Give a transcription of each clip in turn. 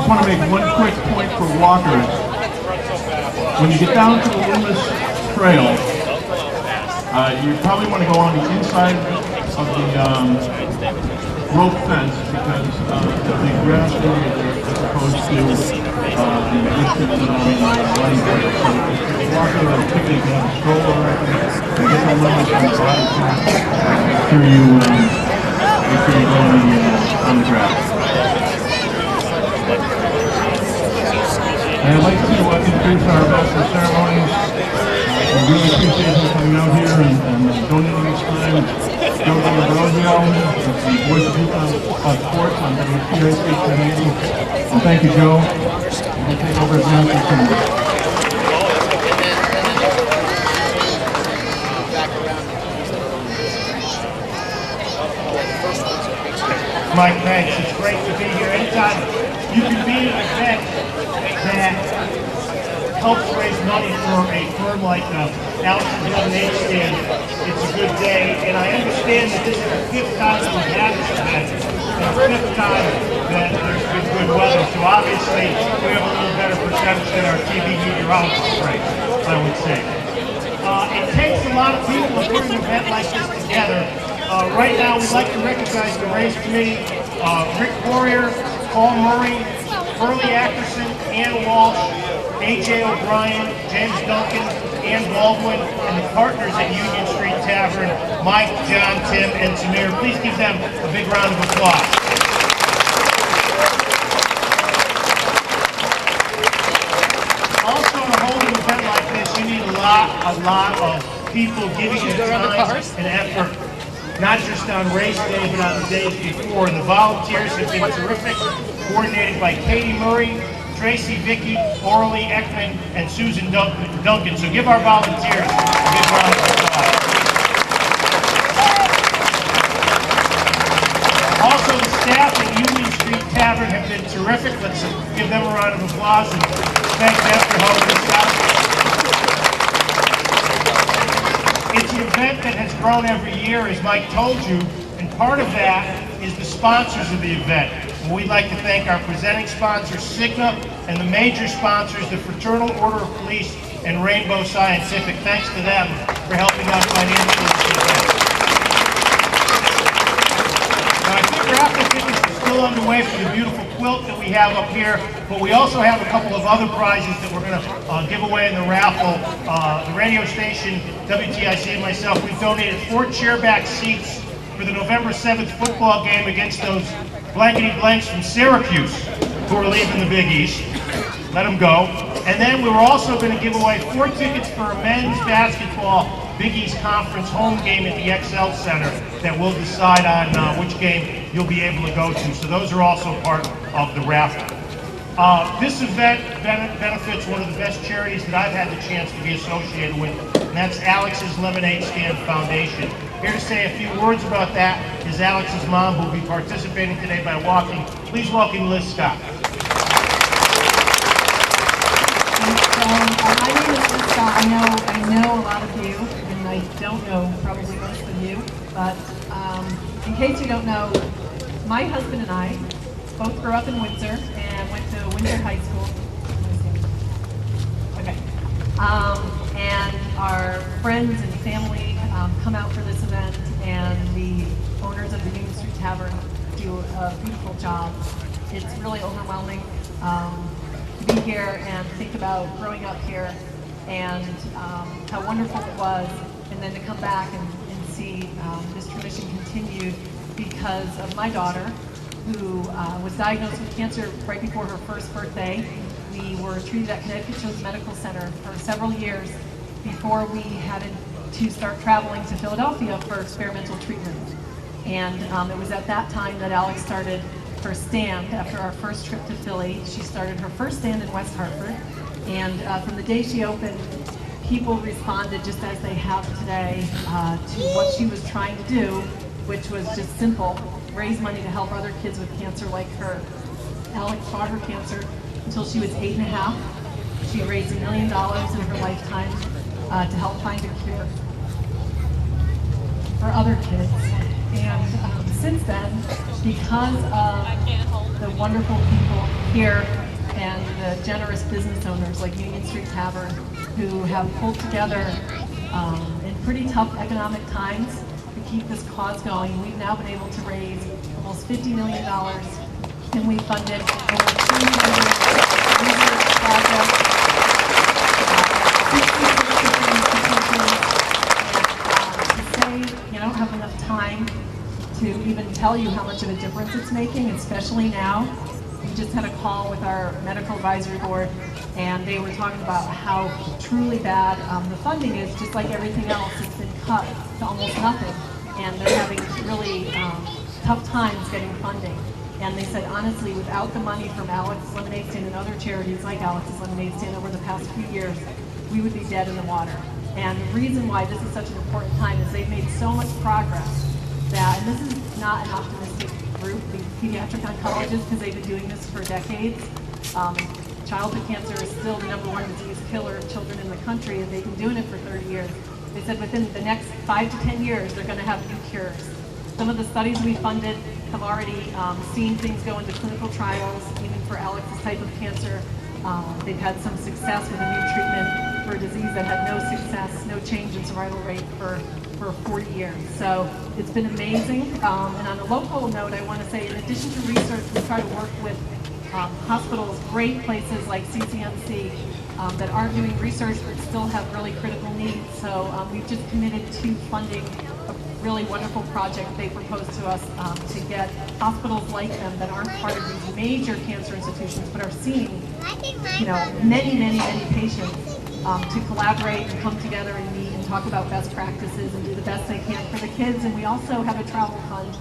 want to make one quick point for walkers. When you get down to the Loomis Trail, you probably want to go on the inside of the rope fence because there'll be grass area there as opposed to the distance running trail. So if you're a walker or a picnic, you have a stroller right there, and get the Loomis on the bottom path, make sure you go on the grass. And I'd like to introduce our master of ceremonies. We really appreciate him coming out here and donating his time. Joe D'Ambrosio, the voice of youth on sports on WPIC 1080. And thank you, Joe. We'll take over as master of ceremonies. Mike, thanks. It's great to be here. Anytime you can be at an event that helps raise money for a firm like Alex's Lemonade Stand, it's a good day. And I understand that this is the 5th time that we've had this event, and the 5th time that there's been good weather. So obviously, we have a little better percentage than our TV meteorologist rate, I would say. It takes a lot of people to put an event like this together. Right now, we'd like to recognize the race committee, Rick Warrior, Paul Murray, Burley Ackerson, Ann Walsh, A.J. O'Brien, James Duncan, Ann Baldwin, and the partners at Union Street Tavern, Mike, John, Tim, and Samir. Please give them a big round of applause. Also, to hold an event like this, you need a lot of people giving their time and effort. Not just on race day, but on the days before. And the volunteers have been terrific, coordinated by Katie Murray, Tracy Vicky, Orly Ekman, and Susan Duncan. So give our volunteers a big round of applause. Also, the staff at Union Street Tavern have been terrific. Let's give them a round of applause and thank them for helping us out. It's an event that has grown every year, as Mike told you, and part of that is the sponsors of the event. And we'd like to thank our presenting sponsors, Cigna, and the major sponsors, the Fraternal Order of Police and Rainbow Scientific. Thanks to them for helping out financially with the event. Now, I think raffle tickets are still underway for the beautiful quilt that we have up here, but we also have a couple of other prizes that we're going to give away in the raffle. The radio station, WTIC, and myself, we've donated 4 chairback seats for the November 7th football game against those blankety blanks from Syracuse who are leaving the Big East. Let them go. And then we were also going to give away 4 tickets for a men's basketball Big East Conference home game at the XL Center that we'll decide on which game you'll be able to go to. So those are also part of the raffle. This event benefits one of the best charities that I've had the chance to be associated with, and that's Alex's Lemonade Stand Foundation. Here to say a few words about that is Alex's mom, who will be participating today by walking. Please welcome Liz Scott. My name is Liz Scott. I know a lot of you, and I don't know probably most of you, but in case you don't know, my husband and I both grew up in Windsor and went to Windsor High School. Okay. And our friends and family come out for this event, and the owners of the Union Street Tavern do a beautiful job. It's really overwhelming to be here and think about growing up here and how wonderful it was, and then to come back and see this tradition continued because of my daughter, who was diagnosed with cancer right before her first birthday. We were treated at Connecticut Children's Medical Center for several years before we had to start traveling to Philadelphia for experimental treatment. And it was at that time that Alex started her stand. After our first trip to Philly, she started her first stand in West Hartford. And from the day she opened, people responded just as they have today to what she was trying to do, which was just simple: raise money to help other kids with cancer like her. Alex fought her cancer until she was 8.5. She raised $1 million in her lifetime to help find a cure for other kids. And since then, because of the wonderful people here and the generous business owners like Union Street Tavern who have pulled together in pretty tough economic times to keep this cause going. We've now been able to raise almost $50 million, and we funded over 300 research projects, 66 different institutions, and to say, I don't have enough time to even tell you how much of a difference it's making, especially now. We just had a call with our medical advisory board, and they were talking about how truly bad the funding is. Just like everything else, it's been cut to almost nothing, and they're having really tough times getting funding. And they said, honestly, without the money from Alex's Lemonade Stand and other charities like Alex's Lemonade Stand over the past few years, we would be dead in the water. And the reason why this is such an important time is they've made so much progress that, and this is not an optimistic group, the pediatric oncologists, because they've been doing this for decades. Childhood cancer is still the #1 disease killer of children in the country, and they've been doing it for 30 years. They said within the next 5 to 10 years, they're going to have new cures. Some of the studies we funded have already seen things go into clinical trials, even for Alex's type of cancer. They've had some success with a new treatment for a disease that had no success, no change in survival rate for 40 years. So it's been amazing. And on a local note, I want to say, in addition to research, we try to work with hospitals, great places like CCMC that aren't doing research but still have really critical needs. So we've just committed to funding a really wonderful project they proposed to us to get hospitals like them that aren't part of these major cancer institutions but are seeing, many patients to collaborate and come together and meet and talk about best practices and do the best they can for the kids. And we also have a travel fund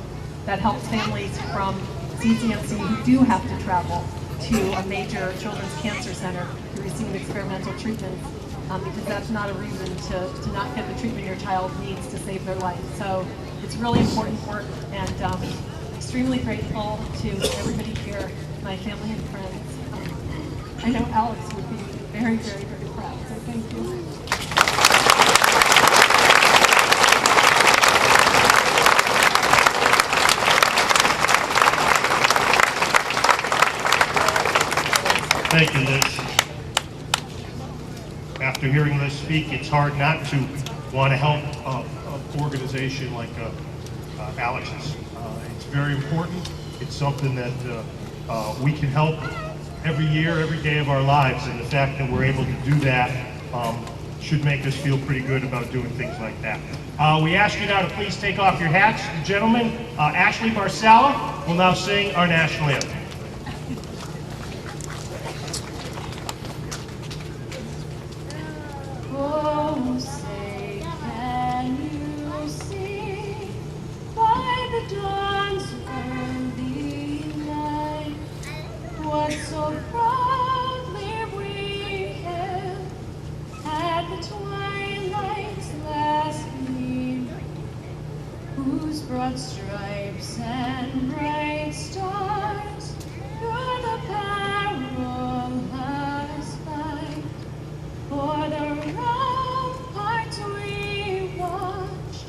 that helps families from CCMC who do have to travel to a major children's cancer center to receive experimental treatments, because that's not a reason to not get the treatment your child needs to save their life. So it's really important work, and extremely grateful to everybody here, my family and friends. I know Alex would be very, very, very proud, so thank you. Thank you, Liz. After hearing Liz speak, it's hard not to want to help an organization like Alex's. It's very important. It's something that we can help every year, every day of our lives, and the fact that we're able to do that should make us feel pretty good about doing things like that. We ask you now to please take off your hats. Gentlemen, Ashley Marsala will now sing our national anthem. Oh, say, can you see by the dawn's early light what so proudly we hailed at the twilight's last gleam, whose broad stripes and bright stars through the perilous fight for the ramparts we watched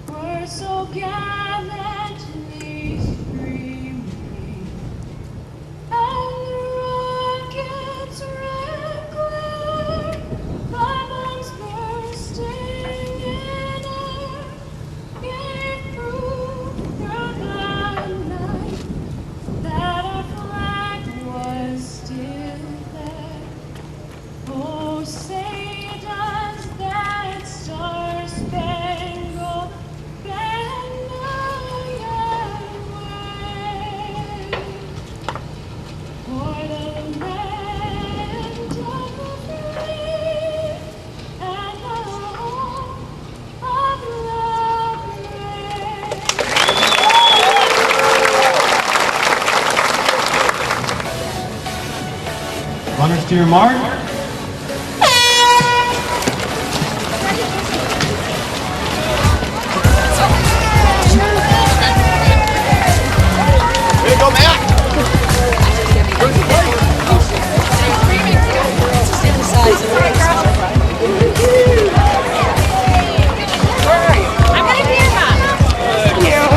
were so gallantly streaming, and the rockets' red glare, bombs bursting in air, gave proof through the night that our flag was still there. Oh, say does that star-spangled banner yet wave for the land of the free and the home of the brave? Runners to your mark.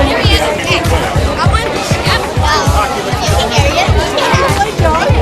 Here he is. Okay. I went. Yep. Wow. You can hear you.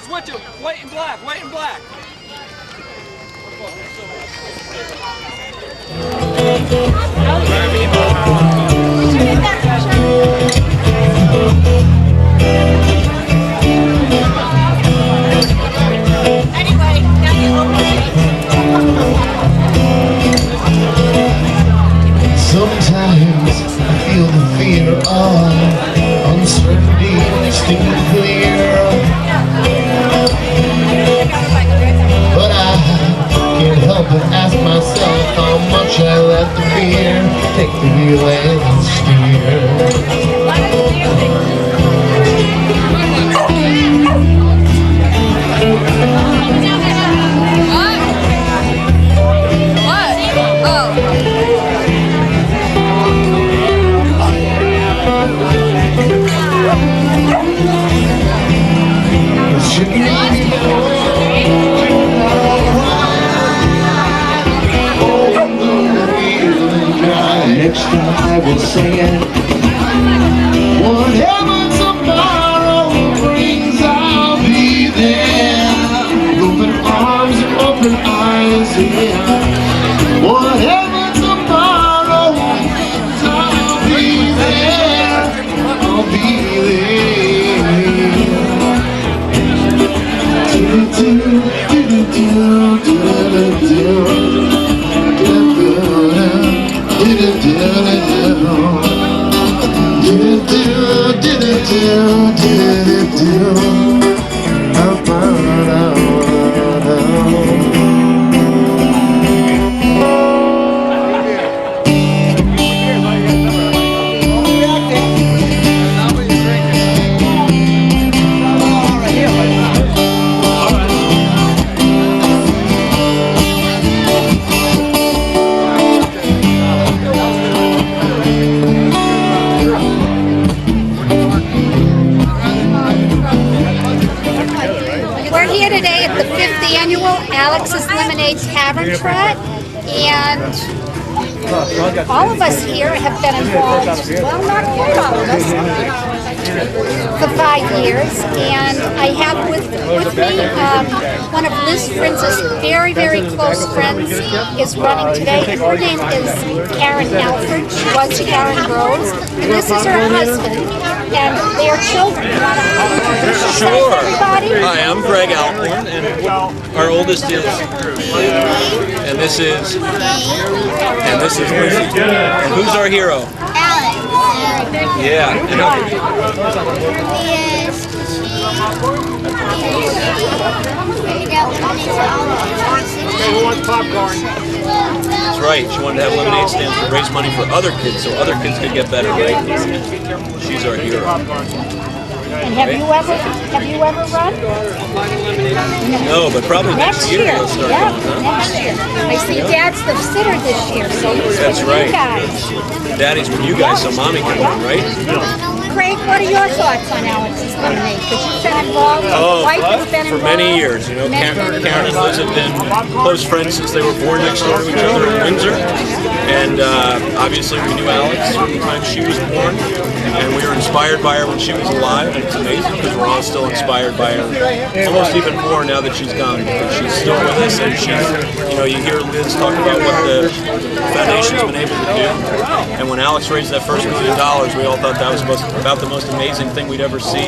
Switch him. White and black. White and black. Anyway, now you sometimes I feel the fear of uncertainty sticking clear. But I can't help but ask myself how much I let the fear take the wheel and steer. Next time I will say it. Whatever tomorrow brings, I'll be there. Open arms and open eyes, yeah. Whatever tomorrow brings, I'll be there. I'll be there. We're here today at the 5th annual Alex's Lemonade Tavern Trot, and all of us here have been involved, well, not quite all of us, for 5 years, and I have with me one of Liz Fritz's very, very close friends is running today, and her name is Karen Alford. She was Karen Rose, and this is her husband and their children. You want to introduce yourself, everybody? Hi, I'm Greg Alcorn, and our oldest is and this is Lucy. And who's our hero? Alex. Yeah. And Yes, she Who wants popcorn? That's right. She wanted to have lemonade stands to raise money for other kids, so other kids could get better, right? She's our hero. And have you ever run? No, but probably next year we'll start Yeah, going, huh? next year. I see Dad's the sitter this year, so That's you right. guys. Daddy's with you guys, so Mommy can run, right? Craig, what are your thoughts on Alex's lemonade? Because you've been involved. Your wife has been For involved. many years, you know, Many, Karen many and Liz have been close friends since they were born next door to each other in Windsor. And obviously we knew Alex from the time she was born, and we were inspired by her when she was alive. And it's amazing because we're all still inspired by her, almost even more now that she's gone, because she's still with us. And she's, you know, you hear Liz talk about what the foundation's been able to do. And when Alex raised that first $1 million, we all thought that was about the most amazing thing we'd ever see.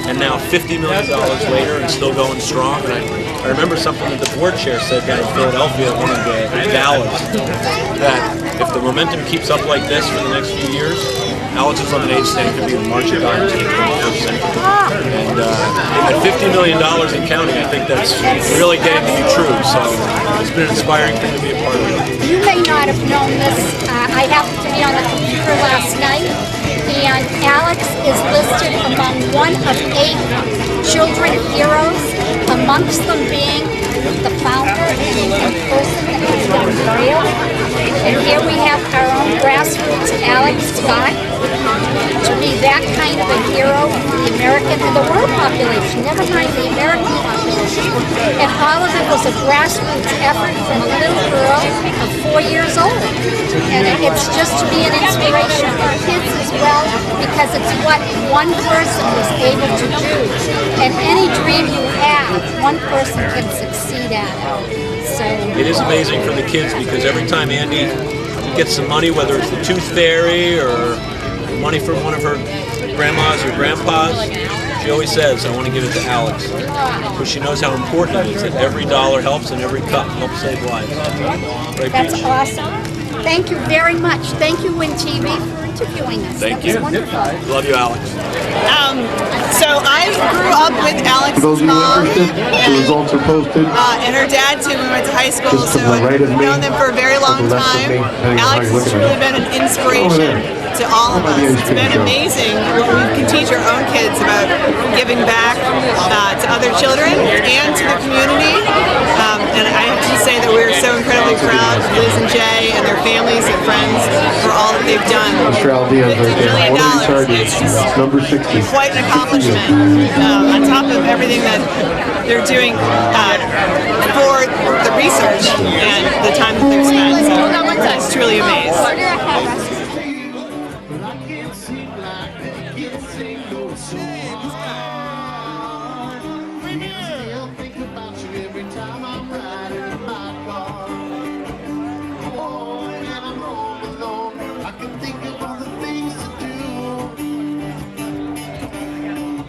And now $50 million later and still going strong. And I remember something that the board chair said down in Philadelphia at one of the galas, that if the momentum keeps up like this for the next few years, Alex's Lemonade Stand could be the march of diamonds in the 21st century. And at $50 million and counting, I think that's really getting to be true. So it's been an inspiring thing to be a part of. You may not have known this. I happened to be on the computer last night, and Alex is listed among one of 8 children heroes, amongst them being the founder and person that has done Braille. And here we have our own grassroots Alex Scott to be that kind of a hero for the American and the world population, never mind the American population. And all of it was a grassroots effort from a little girl of 4 years old. And it's just to be an inspiration for kids as well, because it's what one person was able to do. And any dream you have, one person can succeed at it. So It is amazing for the kids because every time Andy gets some money, whether it's the Tooth Fairy or money from one of her grandmas or grandpas, she always says, I want to give it to Alex. Because she knows how important it is that every dollar helps and every cup helps save lives. Right, that's Peach? awesome. Thank you very much. Thank you, Win TV, for interviewing us. Thank That was you. wonderful. Love you, Alex. So I grew up with Alex's For those of you mom interested, the results are posted. and her dad too. We went to high school, Just to so the right of I've me, known them for a very long to the left of time. me, depending on how Alex you're has looking truly at it. been an Over inspiration there. to all of Over us. the ice It's cream been show. amazing what we can teach our own kids about giving back to other children and to the community. And I have to say that we're so incredibly proud of Liz and Jay and their families and friends for all that they've done. Mr. Aldiaz right $50 there. million. One of these targets. It's just Number 60. quite an accomplishment on top of everything that they're doing for the research and the time that they've spent. So it's truly amazing. But I can't sing like they can sing no song. I still think about you every time I'm riding in my car. Oh, and I'm home alone. I can think of all the things to do.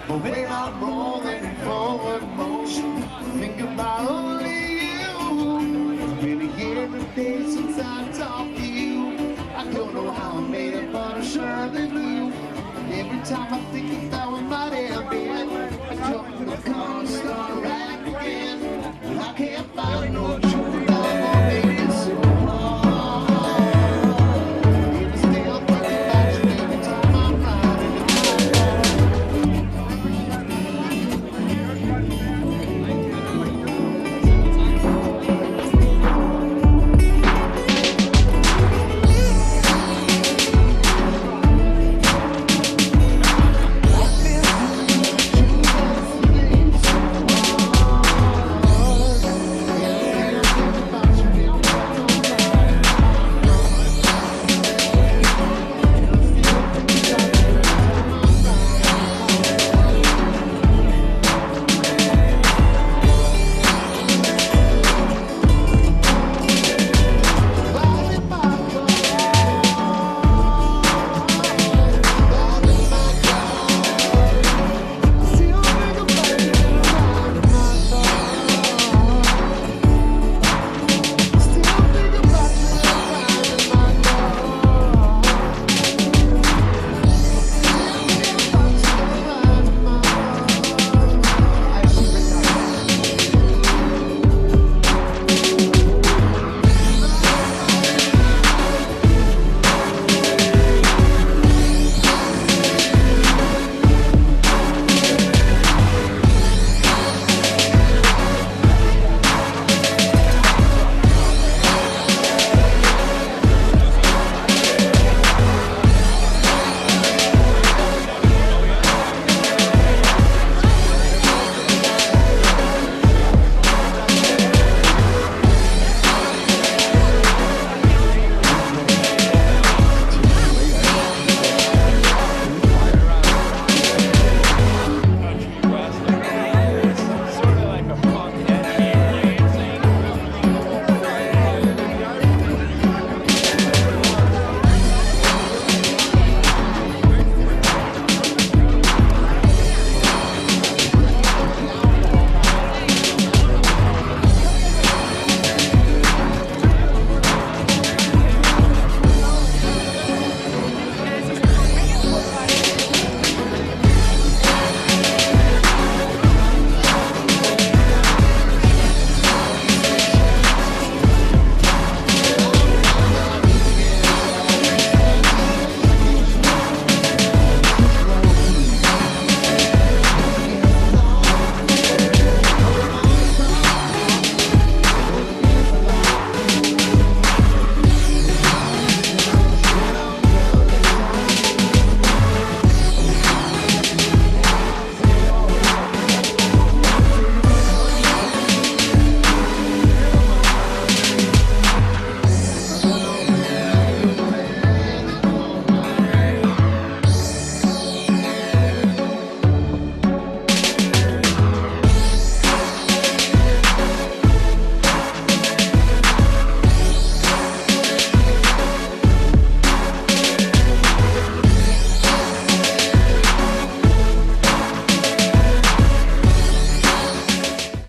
But when I'm rolling in forward motion, think about only you. It's been a year and a day since I talked to you. I don't know how I made it, but I'm sure than you. Every time I think about what might have been, I jump in the car and start riding.